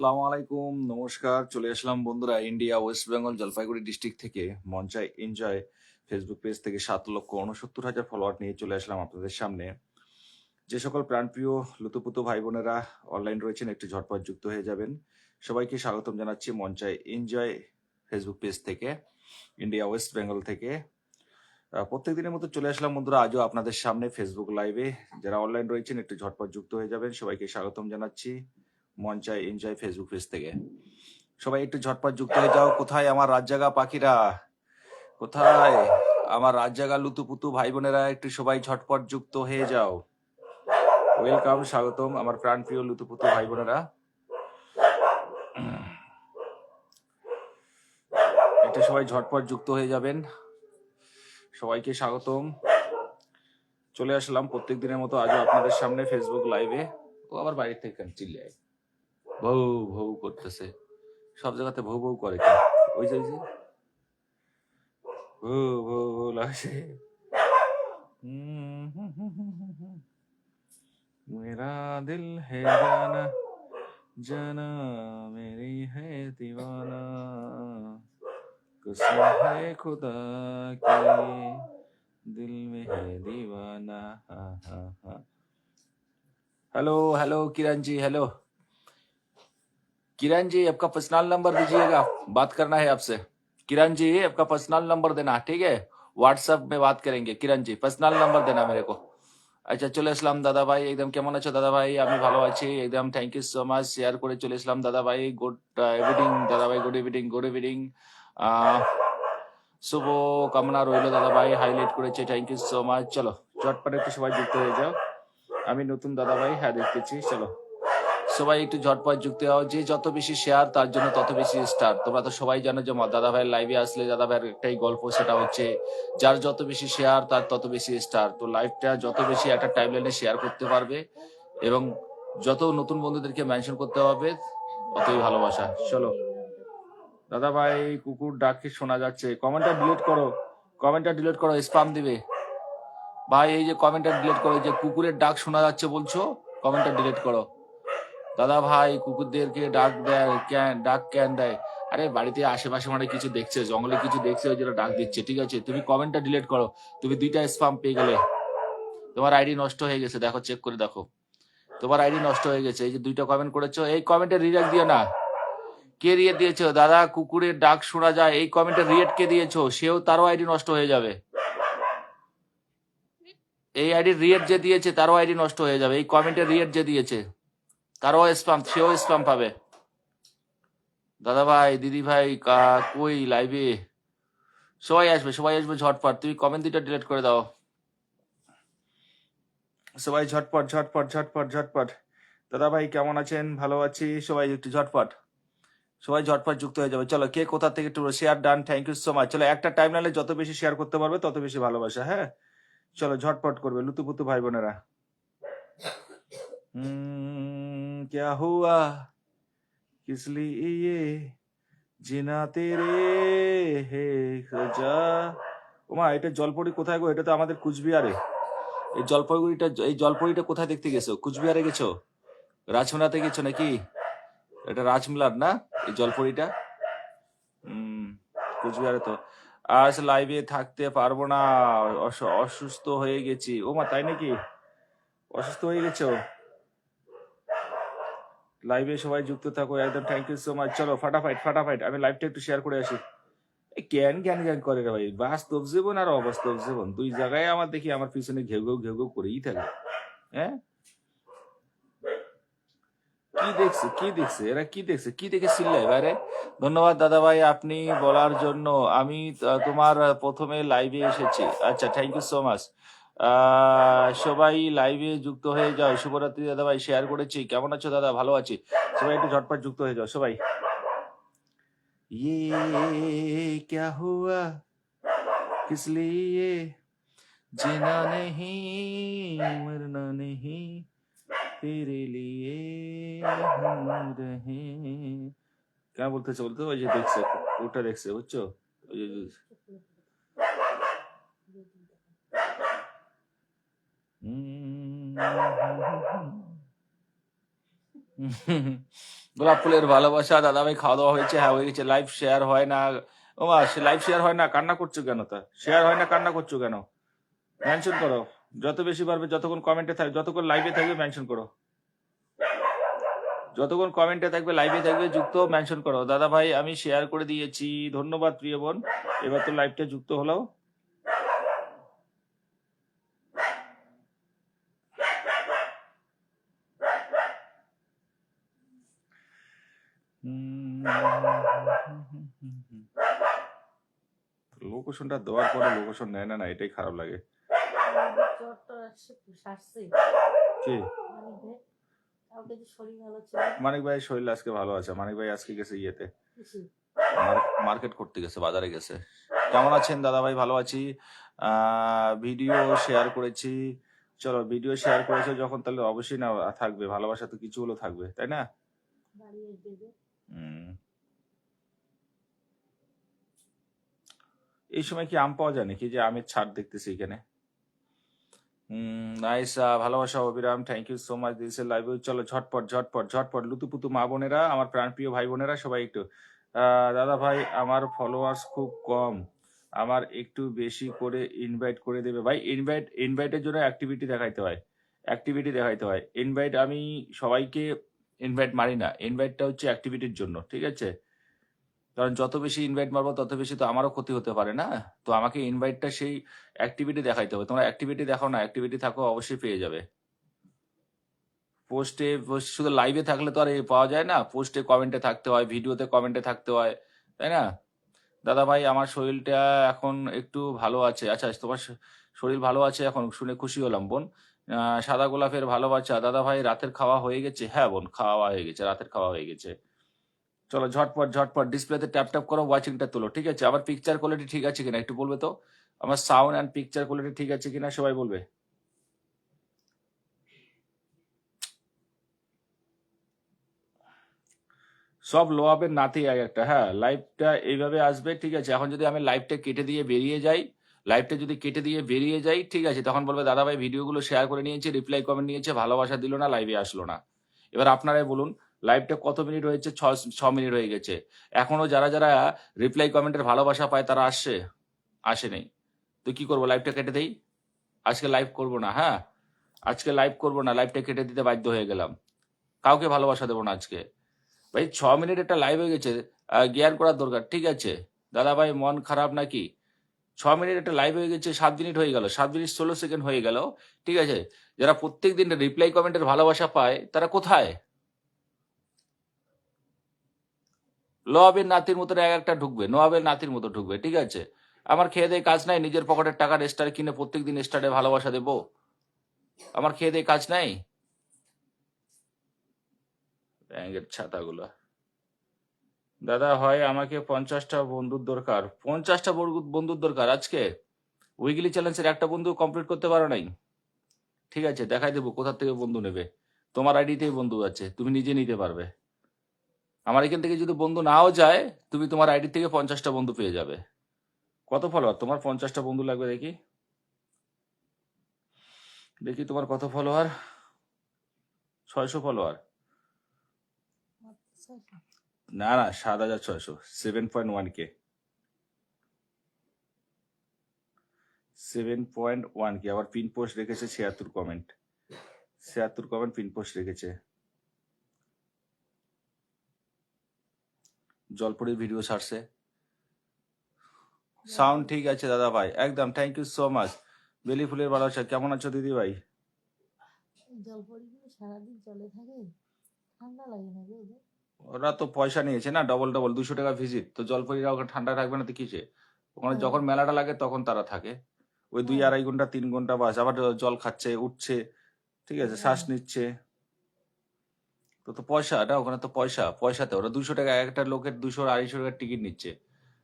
আসসালামু আলাইকুম, নমস্কার। চলে আসলাম বন্ধুরা India West Bengal Jalpaiguri district থেকে মঞ্চায় এনজয় ফেসবুক পেজ থেকে 7,69,000 ফলোয়ার নিয়ে চলে আসলাম আপনাদের সামনে। যে সকল প্রাণপ্রিয় লুতুপুতু ভাই বোনেরা অনলাইন রয়েছেন একটু ঝটপট যুক্ত হয়ে যাবেন। সবাইকে স্বাগতম জানাচ্ছি মঞ্চায় এনজয় ফেসবুক পেজ থেকে, ইন্ডিয়া ওয়েস্ট বেঙ্গল থেকে। প্রত্যেক দিনের মতো চলে আসলাম বন্ধুরা আজও আপনাদের সামনে ফেসবুক লাইভে। যারা অনলাইন রয়েছেন একটু ঝটপট যুক্ত হয়ে যাবেন। সবাইকে স্বাগতম জানাচ্ছি মঞ্চায় এনজয় ফেসবুক পেজ থেকে। সবাই একটু ঝটপট যুক্ত হয়ে যাও। কোথায় আমার রাত জাগা পাখিরা, কোথায় আমার রাত জাগা লুতুপুতু ভাই বোনেরা, একটু সবাই ঝটপট যুক্ত হয়ে যাও। ওয়েলকাম, স্বাগতম আমার প্রাণপ্রিয় লুতুপুতু ভাই বোনেরা, একটু সবাই ঝটপট যুক্ত হয়ে যাবেন। সবাইকে স্বাগতম। চলে আসলাম প্রত্যেক দিনের মতো আজও আপনাদের সামনে ফেসবুক লাইভে। ও আবার বাইরে থেকে চিল্লায়, ভৌ ভৌ করতেছে, সব জায়গাতে ভৌ ভৌ করে কেন? ওই যে ভৌ ভৌ ভৌ লাগছে। मेरा दिल है जाना जाना मेरी है दीवाना कसम है खुदा की दिल में है दीवाना। Hello hello Kiran ji, hello Kiran ji, आपका पर्सनल नंबर दीजिएगा, बात करना है आपसे। किरण जी आपका पर्सनल नंबर देना, ठीक है? व्हाट्सएप में बात करेंगे। किरण जी पर्सनल नंबर देना मेरे को। আচ্ছা, চলে আসলাম দাদা ভাই। একদম কেমন আছো দাদা ভাই? আমি ভালো আছি একদম, thank you so much. Share করে চলে আসলাম দাদা ভাই। গুড ইভিনিং দাদা ভাই, গুড ইভিনিং, গুড ইভিনিং। শুভ কামনা রইল দাদা ভাই, হাইলাইট করেছে, থ্যাংক ইউ সো মাচ। চলো ঝটপট একটু সবাই যুক্ত হয়ে যাও। আমি নতুন দাদা ভাই, হ্যাঁ দেখতেছি। চলো সবাই একটু ঝটপট যুক্ত হও। যে যত বেশি শেয়ার তার জন্য তত বেশি স্টার। তোমরা তো সবাই জানো যে দাদা ভাইয়ের লাইভে আসলে দাদা ভাইয়ের একটাই গল্প, সেটা হচ্ছে যার যত বেশি শেয়ার তার তত বেশি স্টার। তো লাইভটা যত বেশি একটা টাইমলাইনে শেয়ার করতে পারবে এবং যত নতুন বন্ধুদেরকে মেনশন করতে হবে ততই ভালোবাসা। চলো দাদা ভাই, কুকুর ডাক কি শোনা যাচ্ছে? কমেন্টটা ডিলিট করো, কমেন্টটা ডিলিট করো, স্পাম দিবে ভাই। এই যে কমেন্টটা ডিলিট করো, যে কুকুরের ডাক শোনা যাচ্ছে বলছো, কমেন্টটা ডিলিট করো। দাদা ভাই কুকুরদেরকে ডাক দেয় কেন, ডাক কেন দেয়? আরে বাড়িতে আশেপাশে মানে কিছু দেখছে, জঙ্গলে কিছু দেখছে, ওই জন্য ডাক দিচ্ছে, ঠিক আছে? তুমি কমেন্টটা ডিলিট করো। তুমি 2টা স্পাম পেয়ে গেলে, তোমার আইডি নষ্ট হয়ে গেছে। দেখো, চেক করে দেখো, তোমার আইডি নষ্ট হয়ে গেছে। এই যে 2টা কমেন্ট করেছো, এই কমেন্টে রিয়েক্ট দিও না। কে রিয়েক্ট দিয়েছো? দাদা কুকুরের ডাক শোনা যায়, এই কমেন্টে রিয়েক্ট কে দিয়েছো? সেও, তারও আইডি নষ্ট হয়ে যাবে। এই আইডি রিয়েক্ট যে দিয়েছে তারও আইডি নষ্ট হয়ে যাবে। এই কমেন্টে রিয়েক্ট যে দিয়েছে তারও স্পাম, সেও স্পাম পাবে। দাদা ভাই, দিদি ভাই কই লাইভে? সবাই আসবে, সবাই আসবে ঝটপট। তুমি কমেন্ট 2টা ডিলিট করে দাও। সবাই ঝটপট ঝটপট ঝটপট ঝটপট। দাদা ভাই কেমন আছেন? ভালো আছি। সবাই একটু ঝটপট, সবাই ঝটপট যুক্ত হয়ে যাবে। চলো, কে কোথা থেকে একটু share done, thank you so much. চলো, একটা টাইমলাইনে যত বেশি শেয়ার করতে পারবে তত বেশি ভালোবাসা, হ্যাঁ? চলো ঝটপট করবে লুতুপুতু ভাই বোনেরা। क्या हुआ किस लिए জিনা তেরে হে খোঁজা। ওমা, এটা জলপরি কোথায় গো? এটা তো আমাদের কুচবিহারে। এই জলপরিটা কোথায় দেখতে গেছো? কুচবিহারে গেছো? রাজমেলাতে গেছো নাকি? এটা রাজমেলার না এই জলপরিটা? কুচবিহারে তো। আজ লাইভে থাকতে পারবো না, অসুস্থ হয়ে গেছি। ওমা, তাই নাকি? অসুস্থ হয়ে গেছো? লাইভে সবাই যুক্ত থাকো একদম, থ্যাংক ইউ সো মাচ। চলো ফাটাফাইট ফাটাফাইট, আমি লাইভটা একটু শেয়ার করে আসি। জ্ঞান জ্ঞান জ্ঞান করে রে ভাই, বাস্তব জীবন আর অবাস্তব জীবন দুই জায়গায় আমার দেখি আমার পিছনে ঘেউ ঘেউ ঘেউ ঘেউ করেই থাকে। হ্যাঁ, কি দেখছে, কি দেখছে এরা, কি দেখছে, কি দেখে চিল্লায় বাইরে? ধন্যবাদ দাদা ভাই আপনি বলার জন্য। আমি তোমার প্রথমে লাইভে এসেছি। আচ্ছা, থ্যাংক ইউ সো মাচ। সবাই লাইভে যুক্ত হয়ে যাও। শুভরাত্রি দাদা ভাই, শেয়ার করেছি। কেমন আছো দাদা? ভালো আছি। সবাই একটু ঝটপট যুক্ত হয়ে যাও সবাই। ये क्या हुआ किस लिए जीना नहीं मरना नहीं तेरे लिए हम रहे। क्या বলতেছে বলতো? ওই যে দেখছে, ওটা দেখছে, বুঝছো? ওই যে গোলাপ ফুলের ভালোবাসা দাদা ভাই, খাওয়া দাওয়া হয়েছে? হ্যাঁ হয়ে গেছে। লাইভ শেয়ার হয় না? ও মা, লাইভ শেয়ার হয় না, কান্না করছো কেন? তা শেয়ার হয় না, কান্না করছো কেন? মেনশন করো, যত বেশি পারবে, যতক্ষণ কমেন্টে থাকবে, যতক্ষণ লাইভে থাকবে মেনশন করো, যতক্ষণ কমেন্টে থাকবে লাইভে থাকবে যুক্ত মেনশন করো। দাদা ভাই আমি শেয়ার করে দিয়েছি, ধন্যবাদ প্রিয় বোন। এবার তো লাইভটা যুক্ত হলো। লোকেশনটা দেওয়ার পরে লোকেশন নেয় না, এটাই খারাপ লাগে। কি মানিক ভাই শরীর আজকে ভালো আছে। মানিক ভাই আজকে গেছে ইয়েতে, মার্কেট করতে গেছে, বাজারে গেছে। কেমন আছেন দাদা ভাই? ভালো আছি। ভিডিও শেয়ার করেছি। চলো, ভিডিও শেয়ার করেছো যখন, তাহলে অবশ্যই না থাকবে ভালোবাসা, তো কিছু হলো থাকবে, তাই না? এই সময় কি আম পাওয়া যায় নাকি? যে আমের ছাড় দেখতেছি এখানে। নাইস, ভালোবাসা অবিরাম, thank you so much this live. চলো ঝটপট ঝটপট ঝটপট, লুতুপুতু মা বোনেরা, আমার প্রাণপ্রিয় ভাই বোনেরা সবাই একটু, দাদা ভাই আমার ফলোয়ার্স খুব কম, আমার একটু বেশি করে ইনভাইট করে দেবে ভাই। ইনভাইটের জন্য অ্যাক্টিভিটি দেখাইতে হয়, অ্যাক্টিভিটি দেখাইতে হয়। ইনভাইট আমি সবাইকে ইনভাইট মারি না, ইনভাইটটা হচ্ছে অ্যাক্টিভিটির জন্য, ঠিক আছে? কারণ যত বেশি ইনভাইট মারবো তত বেশি তো আমারও ক্ষতি হতে পারে না। তো আমাকে ইনভাইটটা সেই অ্যাক্টিভিটি দেখাইতে হবে। তোমরা অ্যাক্টিভিটি দেখাও না, অ্যাক্টিভিটি থাকো অবশ্যই পেয়ে যাবে। পোস্টে শুধু লাইভে থাকলে তো আর পাওয়া যায় না, পোস্টে কমেন্টে থাকতে হয়, ভিডিওতে কমেন্টে থাকতে হয়, তাই না? দাদা ভাই আমার শরীরটা এখন একটু ভালো আছে। আচ্ছা, তোমার শরীর ভালো আছে এখন, শুনে খুশি হলাম বোন। সাদা গোলাপের ভালোবাসা দাদা ভাই, রাতের খাওয়া হয়ে গেছে? হ্যাঁ বোন, খাওয়া হয়ে গেছে, রাতের খাওয়া হয়ে গেছে। চলো ঝটপট ঝটপট ডিসপ্লেতে ট্যাপ ট্যাপ করো, ওয়াচিংটা তোলো, ঠিক আছে? আবার পিকচার কোয়ালিটি ঠিক আছে কিনা একটু বলবে তো? আমার সাউন্ড অ্যান্ড পিকচার কোয়ালিটি ঠিক আছে কিনা সবাই বলবে। সব লোয়াবের নাতি এক একটা। হ্যাঁ, লাইভটা এইভাবে আসবে, ঠিক আছে? এখন যদি আমি লাইভটা কেটে দিয়ে বেরিয়ে যাই, লাইভটা যদি কেটে দিয়ে বেরিয়ে যাই, ঠিক আছে, তখন বলবে দাদা ভাই ভিডিওগুলো শেয়ার করে নিয়েছে, রিপ্লাই কমেন্ট নিয়েছে, ভালোবাসা দিল না, লাইভে আসলো না। এবার আপনারাই বলুন, লাইভটা কত মিনিট হয়েছে? 6 মিনিট হয়ে গেছে। এখনো যারা যারা রিপ্লাই কমেন্টের ভালোবাসা পায় তারা আসে নেই। তো কি করবো, লাইভটা কেটে দেই? আজকে লাইভ করব না। হ্যাঁ, আজকে লাইভ করব না, লাইভটা কেটে দিতে বাধ্য হয়ে গেলাম। কাউকে ভালোবাসা দেবো না আজকে। ভাই 6 মিনিট একটা লাইভ হয়ে গেছে, জ্ঞান করার দরকার, ঠিক আছে? দাদা ভাই মন খারাপ নাকি? 6 মিনিট একটা লাইভ হয়ে গেছে, 7 মিনিট হয়ে গেল, 7 মিনিট 16 সেকেন্ড হয়ে গেল, ঠিক আছে? যারা প্রত্যেক দিন রিপ্লাই কমেন্টের ভালোবাসা পায় তারা কোথায়? নবাবের নাতির মতো এক একটা ঢুকবে, নবাবের নাতির মতো ঢুকবে, ঠিক আছে? আমার খেয়ে দেয় কাজ নাই, নিজের পকেটের টাকার স্টার কিনে প্রত্যেকদিন স্টারে ভালোবাসা দেবো? আমার খেয়ে দেয় কাজ নাই? ব্যাঙের ছাতাগুলো। দাদা হয় আমাকে 50টা বন্ধুর দরকার। 50টা বন্ধুর দরকার আজকে? উইকলি চ্যালেঞ্জের একটা বন্ধু কমপ্লিট করতে পারো নাই? ঠিক আছে, দেখাই দেবো কোথা থেকে বন্ধু নেবে। তোমার আইডিতেই বন্ধু আছে, তুমি নিজে নিতে পারবে। আমার এখান থেকে যদি বন্ধু নাও যায়, তুমি তোমার আইডি থেকে 50টা বন্ধু পেয়ে যাবে। কত ফলোয়ার তোমার? 50টা বন্ধু লাগবে, দেখি দেখি তোমার কত ফলোয়ার? 600 ফলোয়ার? না না, 7,600, 7.1K, 7.1K। আবার পিন পোস্ট রেখেছে 76 কমেন্ট, 76 কমেন্ট পিন পোস্ট রেখেছে। জলপরির ভিডিও ছাড়ছে। সাউন্ড ঠিক আছে দাদা ভাই, একদম, থ্যাংক ইউ সো মাচ। বেলি ফুলের ভালোবাসা, কেমন আছো দিদি ভাই? ওরা তো পয়সা নিয়েছে না, ডবল ডবল 200 টাকা ভিজিট, তো জলপরিরা ওখানে ঠান্ডা থাকবে না তো কিসে? ওখানে যখন মেলাটা লাগে তখন তারা থাকে, ওই 2-2.5 ঘন্টা 3 ঘন্টা বাস, আবার জল খাচ্ছে, উঠছে, ঠিক আছে, শ্বাস নিচ্ছে। তো তো পয়সাটা ওখানে, তো পয়সাতে ওরা 200 টাকা, একটা লোকের 200-250 টাকার টিকিট নিচ্ছে।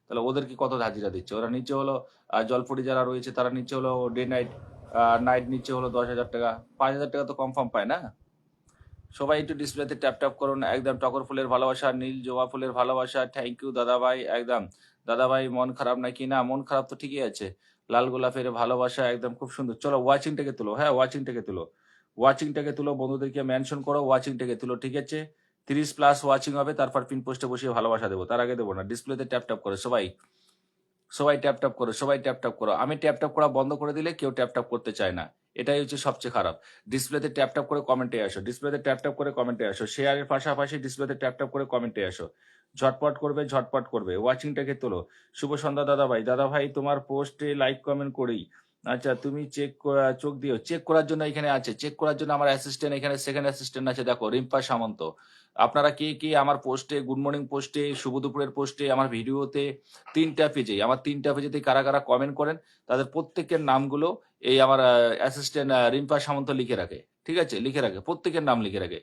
তাহলে ওদেরকে কত হাজিরা দিচ্ছে? ওরা নিচে হলো, জলপরি যারা রয়েছে তারা নিচে হলো ডে নাইট, নাইট নিচে হলো 10,000 টাকা, 5,000 টাকা তো কনফার্ম পায় না? সবাই একটু ডিসপ্লেতে ট্যাপ ট্যাপ করুন, একদম। টগর ফুলের ভালোবাসা, নীল জবা ফুলের ভালোবাসা, থ্যাংক ইউ দাদা ভাই, একদম। দাদা ভাই মন খারাপ নাকি? না, মন খারাপ তো ঠিকই আছে। লাল গোলাপের ভালোবাসা, একদম খুব সুন্দর। চলো ওয়াচিংটাকে তুলো, হ্যাঁ ওয়াচিংটাকে তুলো, ওয়াচিংটাকে তুলো, বন্ধুদেরকে মেনশন করো, ওয়াচিংটাকে তুলো, ঠিক আছে? 30+ ওয়াচিং হবে, তারপর পিন পোস্টে বসিয়ে ভালোবাসা দেবো, তার আগে দেবো না। ডিসপ্লেতে ট্যাপ ট্যাপ করো সবাই, সবাই ট্যাপ ট্যাপ করো, সবাই ট্যাপ ট্যাপ করো। আমি ট্যাপ ট্যাপ করা বন্ধ করে দিলে কেউ ট্যাপ ট্যাপ করতে চায় না, এটাই হচ্ছে সবচেয়ে খারাপ। ডিসপ্লেতে ট্যাপ ট্যাপ করে কমেন্টে আসো, ডিসপ্লেতে ট্যাপ ট্যাপ করে কমেন্টে আসো, শেয়ারের পাশাপাশি ডিসপ্লেতে ট্যাপ ট্যাপ করে কমেন্টে আসো। ঝটপট করবে, ঝটপট করবে, ওয়াচিংটাকে তোলো। শুভ সন্ধ্যা দাদা ভাই তোমার পোস্টে লাইক কমেন্ট করি। আচ্ছা তুমি চোখ দিও, চেক করার জন্য এখানে আছে, চেক করার জন্য আমার অ্যাসিস্ট্যান্ট এখানে, সেকেন্ড অ্যাসিস্ট্যান্ট আছে, দেখো রিম্পা সামন্ত। আপনারা কে কে আমার পোস্টে, গুড মর্নিং পোস্টে, শুভ দুপুরের পোস্টে, আমার ভিডিওতে, 3টা পেজে, আমার 3টা পেজেতে কারা কারা কমেন্ট করেন, তাদের প্রত্যেকের নামগুলো এই আমার অ্যাসিস্ট্যান্ট রিম্পা সামন্ত লিখে রাখে, ঠিক আছে? লিখে রাখে, প্রত্যেকের নাম লিখে রাখে।